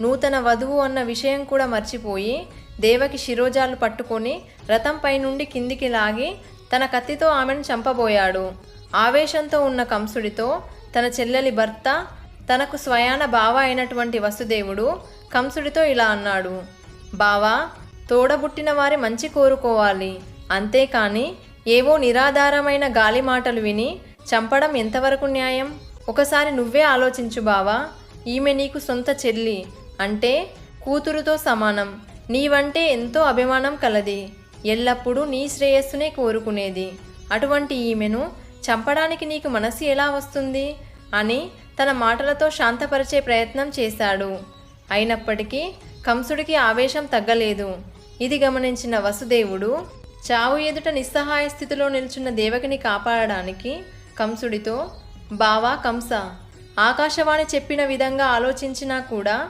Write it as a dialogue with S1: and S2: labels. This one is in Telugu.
S1: నూతన వధువు అన్న విషయం కూడా మర్చిపోయి దేవకి శిరోజాలు పట్టుకొని రథంపై నుండి కిందికి లాగి తన కత్తితో ఆమెను చంపబోయాడు. ఆవేశంతో ఉన్న కంసుడితో తన చెల్లెలి భర్త, తనకు స్వయాన బావ అయినటువంటి వసుదేవుడు కంసుడితో ఇలా అన్నాడు: బావా, తోడబుట్టిన వారి మంచి కోరుకోవాలి, అంతేకాని ఏవో నిరాధారమైన గాలి మాటలు విని చంపడం ఎంతవరకు న్యాయం? ఒకసారి నువ్వే ఆలోచించు బావా. ఈమె నీకు సొంత చెల్లి, అంటే కూతురుతో సమానం. నీవంటే ఎంతో అభిమానం కలది, ఎల్లప్పుడూ నీ శ్రేయస్సునే కోరుకునేది. అటువంటి ఈమెను చంపడానికి నీకు మనసు ఎలా వస్తుంది అని తన మాటలతో శాంతపరిచే ప్రయత్నం చేశాడు. అయినప్పటికీ కంసుడికి ఆవేశం తగ్గలేదు. ఇది గమనించిన వసుదేవుడు చావు ఎదుట నిస్సహాయ స్థితిలో నిల్చున్న దేవకిని కాపాడడానికి కంసుడితో: బావా కంస, ఆకాశవాణి చెప్పిన విధంగా ఆలోచించినా కూడా